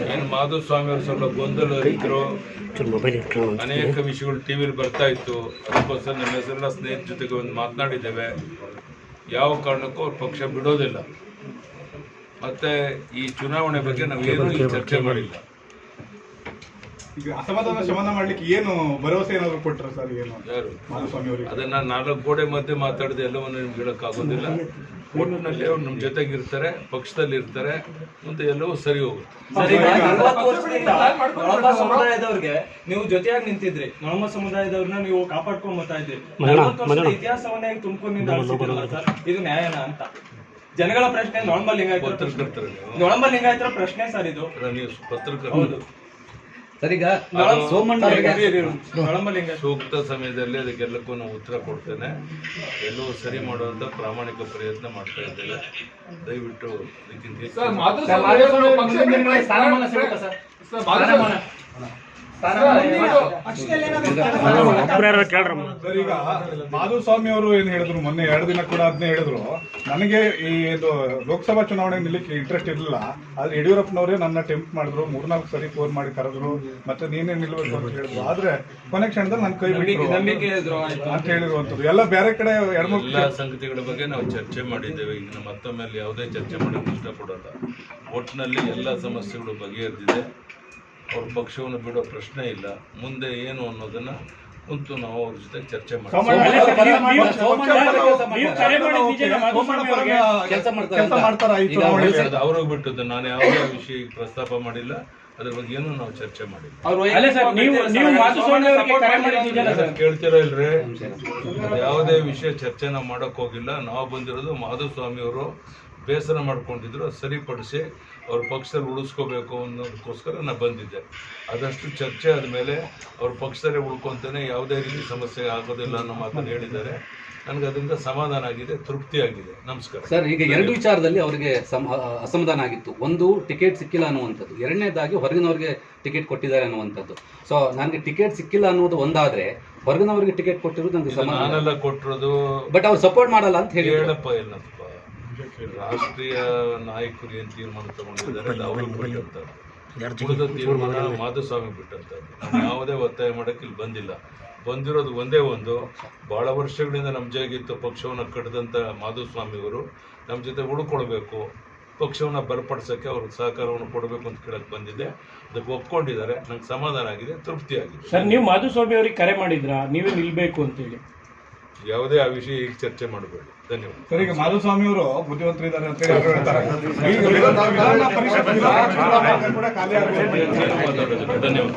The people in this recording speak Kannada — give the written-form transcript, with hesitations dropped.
ಏನು ಮಾಧುಸ್ವಾಮಿ ಅವರು ಸ್ವಲ್ಪ ಗೊಂದಲ ಇದ್ರು, ಅನೇಕ ವಿಷಯಗಳು ಟಿವಿಲಿ ಬರ್ತಾ ಇತ್ತು. ಅದಕ್ಕೋಸ್ಕರ ನಮ್ಮ ಹೆಸರೆಲ್ಲ ಸ್ನೇಹಿತರ ಜೊತೆಗೆ ಒಂದು ಮಾತನಾಡಿದ್ದೇವೆ. ಯಾವ ಕಾರಣಕ್ಕೂ ಅವ್ರ ಪಕ್ಷ ಬಿಡೋದಿಲ್ಲ. ಮತ್ತೆ ಈ ಚುನಾವಣೆ ಬಗ್ಗೆ ನಾವು ಏನೂ ಚರ್ಚೆ ಮಾಡಿಲ್ಲ. ಈಗ ಅಸಮಾಧಾನ ಶಮನ ಮಾಡ್ಲಿಕ್ಕೆ ಏನು ಭರವಸೆ ಏನಾದ್ರು ಕೊಟ್ಟರ ಸರ್? ಏನು ಯಾರು ಮಾಧುಸ್ವಾಮಿ ಅವರಿಗೆ ಅದನ್ನ 4 ಗೋಡೆ ಮಧ್ಯೆ ಮಾತಾಡಿದ ಎಲ್ಲವನ್ನು ನಿಮ್ಗೆ ಹೇಳಕ್ಕಾಗೋದಿಲ್ಲ. ಒಟ್ಟಿನಲ್ಲಿ ಅವ್ರು ನಮ್ಮ ಜೊತೆಗೆ ಇರ್ತಾರೆ, ಪಕ್ಷದಲ್ಲಿ ಇರ್ತಾರೆ, ಮುಂದೆ ಎಲ್ಲವೂ ಸರಿ ಹೋಗುತ್ತೆ. ನೊಳಂಬ ಸಮುದಾಯದವ್ರಿಗೆ ನೀವು ಜೊತೆಯಾಗಿ ನಿಂತಿದ್ರಿ, ನೊಳಂಬ ಸಮುದಾಯದವ್ರನ್ನ ನೀವು ಕಾಪಾಡ್ಕೊಂಡ್ ಬರ್ತಾ ಇದ್ರಿ. 40 ವರ್ಷದ ಇತಿಹಾಸವನ್ನೇ ತುಮಕೂರಿನಿಂದ ಆಳ್ಸಿದ್ರಲ್ಲ ಸರ್, ಇದು ನ್ಯಾಯನಾ ಅಂತ ಜನಗಳ ಪ್ರಶ್ನೆ. ನೊಳಂಬ ಲಿಂಗಾಯತರ ಪ್ರಶ್ನೆ ಸರ್ ಇದು. ನೀವು ಪತ್ರಕರ್ತರು ಸರ್, ಈಗ ಸೂಕ್ತ ಸಮಯದಲ್ಲಿ ಅದಕ್ಕೆಲ್ಲಕ್ಕೂ ನಾವು ಉತ್ತರ ಕೊಡ್ತೇನೆ. ಎಲ್ಲವೂ ಸರಿ ಮಾಡುವಂತ ಪ್ರಾಮಾಣಿಕ ಪ್ರಯತ್ನ ಮಾಡ್ತಾ ಇದ್ದೇವೆ. ದಯವಿಟ್ಟು ಈಗ ಮಾಧುಸ್ವಾಮಿ ಅವರು ಏನ್ ಹೇಳಿದ್ರು ಮೊನ್ನೆ 2 ದಿನ ಕೂಡ ಅದನ್ನೇ ಹೇಳಿದ್ರು, ನನಗೆ ಈ ಇದು ಲೋಕಸಭಾ ಚುನಾವಣೆ ನಿಲ್ಲಕ್ಕೆ ಇಂಟ್ರೆಸ್ಟ್ ಇರಲಿಲ್ಲ, ಆದ್ರೆ ಯಡಿಯೂರಪ್ಪನವರೇ ನನ್ನ ಟೆಂಪ್ಟ್ ಮಾಡಿದ್ರು, 3-4 ಸರಿ ಫೋನ್ ಮಾಡಿ ಕರೆದ್ರು, ಮತ್ತೆ ನೀನೇ ನಿಲ್ಬೇಕು ಅಂತ ಹೇಳಿದ್ರು. ಆದ್ರೆ ಕೊನೆ ಕ್ಷಣದಲ್ಲಿ ನನ್ನ ಕೈ ಬಿಟ್ಟರು ಅಂತ ಹೇಳಿರುವಂತದ್ದು ಎಲ್ಲ ಬೇರೆ ಕಡೆ ಎಲ್ಲ ಸಂಗತಿಗಳ ಬಗ್ಗೆ ನಾವು ಚರ್ಚೆ ಮಾಡಿದ್ದೇವೆ. ಈಗ ಮತ್ತೊಮ್ಮೆ ಯಾವುದೇ ಚರ್ಚೆ ಮಾಡಕ್ಕೆ ಇಷ್ಟಪಡೋಲ್ಲ. ಒಟ್ಟಿನಲ್ಲಿ ಎಲ್ಲ ಸಮಸ್ಯೆಗಳು ಬಗೆಹರಿದಿದೆ. ಅವ್ರ ಪಕ್ಷವನ್ನು ಬಿಡೋ ಪ್ರಶ್ನೆ ಇಲ್ಲ. ಮುಂದೆ ಏನು ಅನ್ನೋದನ್ನ ಕುಂತು ನಾವು ಅವ್ರ ಜೊತೆ ಚರ್ಚೆ ಮಾಡ್ತೀವಿ. ಅವ್ರಿಗೆ ಬಿಟ್ಟದ್ದು, ನಾನು ಯಾವುದೇ ವಿಷಯ ಪ್ರಸ್ತಾಪ ಮಾಡಿಲ್ಲ. ಅದ್ರ ಬಗ್ಗೆ ಏನು ನಾವು ಚರ್ಚೆ ಮಾಡಿಲ್ಲ. ಕೇಳ್ತಿರೋ ಇಲ್ರಿ, ಯಾವುದೇ ವಿಷಯ ಚರ್ಚೆ ನಾವು ಮಾಡಕ್ ಹೋಗಿಲ್ಲ. ನಾವು ಬಂದಿರೋದು ಮಾಧುಸ್ವಾಮಿ ಅವರು ಬೇಸರ ಮಾಡ್ಕೊಂಡಿದ್ರು, ಸರಿಪಡಿಸಿ ಅವ್ರ ಪಕ್ಷದಲ್ಲಿ ಉಳಿಸ್ಕೋಬೇಕು ಅನ್ನೋದಕ್ಕೋಸ್ಕರ ನಾನು ಬಂದಿದ್ದೆ. ಆದಷ್ಟು ಚರ್ಚೆ ಆದಮೇಲೆ ಅವ್ರ ಪಕ್ಷದಲ್ಲೇ ಉಳ್ಕೊಂತಾನೆ, ಯಾವುದೇ ರೀತಿ ಸಮಸ್ಯೆ ಆಗೋದಿಲ್ಲ ಅನ್ನೋ ಮಾತನ್ನು ಹೇಳಿದ್ದಾರೆ. ನನಗೆ ಅದರಿಂದ ಸಮಾಧಾನ ಆಗಿದೆ, ತೃಪ್ತಿ ಆಗಿದೆ. ನಮಸ್ಕಾರ ಸರ್. ಈಗ 2 ವಿಚಾರದಲ್ಲಿ ಅವರಿಗೆ ಅಸಮಾಧಾನ ಆಗಿತ್ತು. ಒಂದು, ಟಿಕೆಟ್ ಸಿಕ್ಕಿಲ್ಲ ಅನ್ನುವಂಥದ್ದು. 2ನೇದಾಗಿ ಹೊರಗಿನವರಿಗೆ ಟಿಕೆಟ್ ಕೊಟ್ಟಿದ್ದಾರೆ ಅನ್ನುವಂಥದ್ದು. ಸೊ ನನಗೆ ಟಿಕೆಟ್ ಸಿಕ್ಕಿಲ್ಲ ಅನ್ನೋದು ಒಂದಾದ್ರೆ, ಹೊರಗಿನವರಿಗೆ ಟಿಕೆಟ್ ಕೊಟ್ಟಿರೋದು ನನಗೆ ಸಮಾಧಾನ. ನಾನೆಲ್ಲ ಕೊಟ್ಟಿರೋದು, ಬಟ್ ಅವ್ರು ಸಪೋರ್ಟ್ ಮಾಡಲ್ಲ ಅಂತ ಹೇಳಿ ಹೇಳಪ್ಪ. ಏನಪ್ಪ, ರಾಷ್ಟ್ರೀಯ ನಾಯಕರು ಏನು ತೀರ್ಮಾನ ತಗೊಂಡಿದ್ದಾರೆ ಅವರು ಬಿಟ್ಟಂತದ್ದು. ಉಳಿದ ತೀರ್ಮಾನ ಮಾಧುಸ್ವಾಮಿ ಬಿಟ್ಟಂತದ್ದು. ಯಾವುದೇ ಒತ್ತಾಯ ಮಾಡಕ್ಕೆ ಇಲ್ಲಿ ಬಂದಿಲ್ಲ. ಬಂದಿರೋದು ಒಂದೇ ಒಂದು, ಬಹಳ ವರ್ಷಗಳಿಂದ ನಮ್ಮ ಜೊತೆಗಿತ್ತು ಪಕ್ಷವನ್ನು ಕಟ್ಟಿದಂಥ ಮಾಧುಸ್ವಾಮಿ ಅವರು ನಮ್ಮ ಜೊತೆ ಉಳ್ಕೊಳ್ಬೇಕು, ಪಕ್ಷವನ್ನು ಬಲಪಡಿಸೋಕ್ಕೆ ಅವ್ರಿಗೆ ಸಹಕಾರವನ್ನು ಕೊಡಬೇಕು ಅಂತ ಕೇಳಕ್ಕೆ ಬಂದಿದ್ದೆ. ಅದಕ್ಕೆ ಒಪ್ಕೊಂಡಿದ್ದಾರೆ. ನಂಗೆ ಸಮಾಧಾನ ಆಗಿದೆ, ತೃಪ್ತಿ ಆಗಿದೆ. ಸರ್, ನೀವು ಮಾಧುಸ್ವಾಮಿ ಅವರಿಗೆ ಕರೆ ಮಾಡಿದ್ರಾ ನೀವೇ ನಿಲ್ಬೇಕು ಅಂತೇಳಿ? ಯಾವುದೇ ಆ ವಿಷಯ ಈಗ ಚರ್ಚೆ ಮಾಡಬೇಡಿ. ಧನ್ಯವಾದ ಸರ್. ಈಗ ಮಾಧುಸ್ವಾಮಿ ಅವರು ಬುದ್ಧಿವಂತರಿದ್ದಾರೆ ಅಂತ ಹೇಳಿ ಧನ್ಯವಾದ.